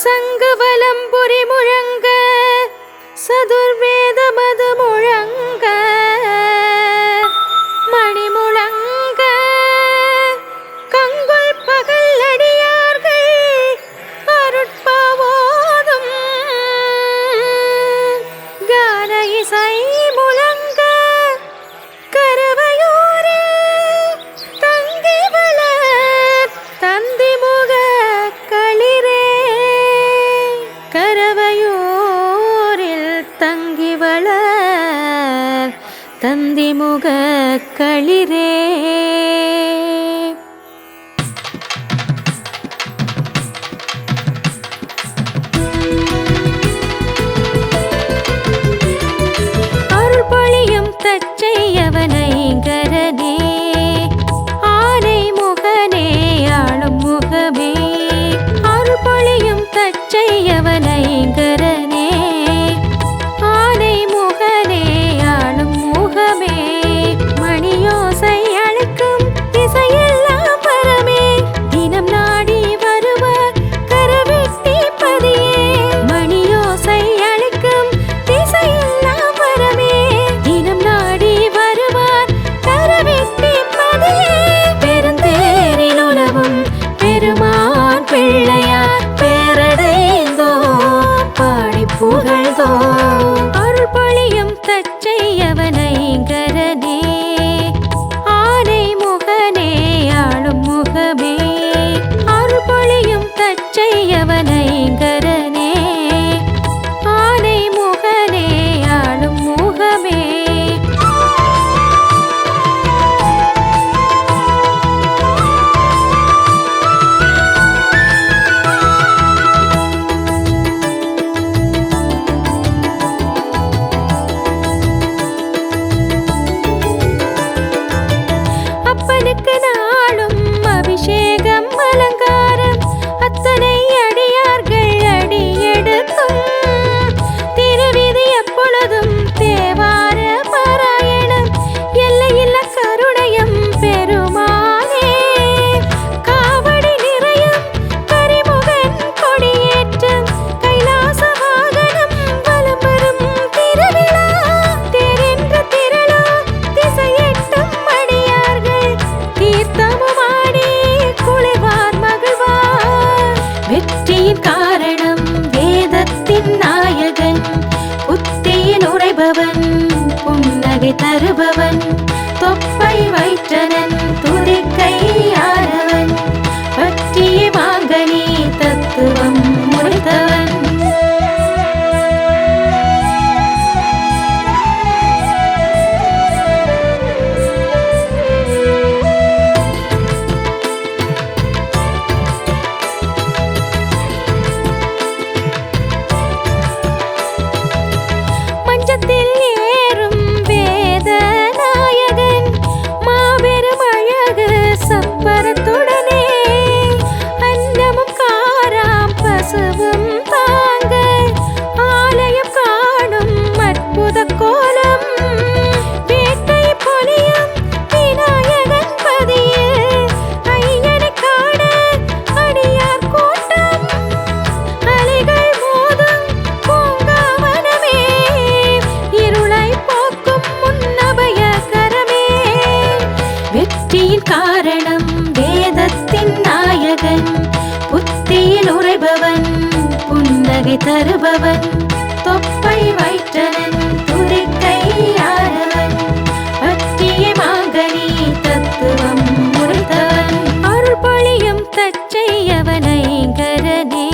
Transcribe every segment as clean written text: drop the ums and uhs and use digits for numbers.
சங்கவலம்புரி முழங்க சதுர்வேத மது முழங்க மணி முழங்க கங்குல் பகல் அடியார்கள் அருட்பாவோதும் கான இசை முழங்க கரவையூரே தங்கி வளர் தந்திமுக களிரே கரவையூரில் தங்கி வளர் தந்திமுக களிரே. அருள் பொழியும் தச்சையவனை கரனே ஆனை முகனே ஆளும் முகமே அருள் பொழியும் தச்சையவனை கரனே ஆனை முகனே ஆளும் முகமே மணியோசை அழைக்கும் திசையெல்லாம் பரமே தினம் நாடி வருவார் கரவெட்டி பதியே மணியோசை அழைக்கும் திசையெல்லாம் பரமே தினம் நாடி வருவார் கரவெட்டி பதியே பெருந்தேரில் உலவும் பெருமான் பிள்ளையார் பேரடைந்தோ பாடி புகழ்தோ அருள் பொழியும் தச்சையவனை கரனே ஆனை முகனே ஆளும் முகமே அருள் பொழியும் தச்சையவனை கரனே ஆனை முகனே ஆளும் முகமே. அப்பனுக்கு நாளும் அபிஷேகம் அலங்காரம் அத்தனை அடியார்கள் அடியெடுக்கும் திருவிதி எப்பொழுதும் தேவார பாராயணம் எல்லையில்ல கருணையம் பெருமானே காவடி நிறையும் கரிமுகன் கொடியேற்றம் கைலாச வாகனம் வலம் வரும் திருவிழா தேரென்று திரளா திசையெட்டும் அடியார்கள் தீர்த்தமுமாடி குளிர்வார் மகிழ்வார் வெற்றியின் காரணம் வேதத்தின் நாயகன் புத்தியில் உரைபவன் புன்னகை தருபவன் தொப்பை வைற்றனன் துதிக்கையானவன் பற்றிய மாங்கனி தத்துவம் முடித்தவன் மஞ்சத்தில் ஏறும் வேத நாயகன் மாபெரும் அழகு சப்பரத்துடனே அன்னமும் காராம் பசுவும் தாங்க ஆலயம் காணும் அற்புத கோலம் வேட்டை பொலியும் விநாயகன் பதியில் ஐயனை காண அடியார் கூட்டம் அலைகள் மோதும் பூங்காவனமே இருளை போக்கும் முன்னபய கரமே வெற்றியின் காரணம் வேதத்தின் நாயகன் புத்தியில் உரைபவன் புன்னகை தருபவன் தொப்பை வைற்றனன் துதிக்கையானவன் பற்றிய மாங்கனி தத்துவம் முடித்தவன் அருள் பொழியும் தச்சையவனை கரனே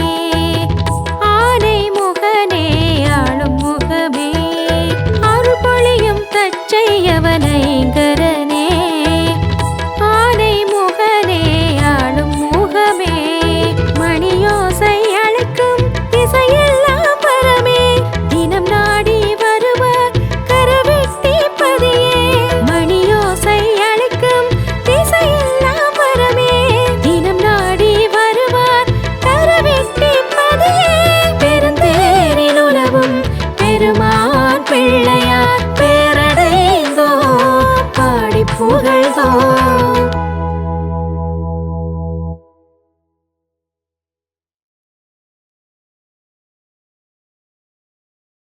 ஆனை முகனே ஆளும் முகமே அருள் பொழியும் தச்சையவனை கரனே ஆனை முகனே ஆளும் முகமே மணியோசை அழைக்கும் திசையெல்லாம் பரமே தினம் நாடி வருவார் கரவெட்டி பதியே மணியோசை அழைக்கும் திசையெல்லாம் பரமே தினம் நாடி வருவார் கரவெட்டி பதியே பெருந்தேரில் உலவும் பெருமான் பிள்ளையார் பேரடைந்தோ பாடி புகழ்தோ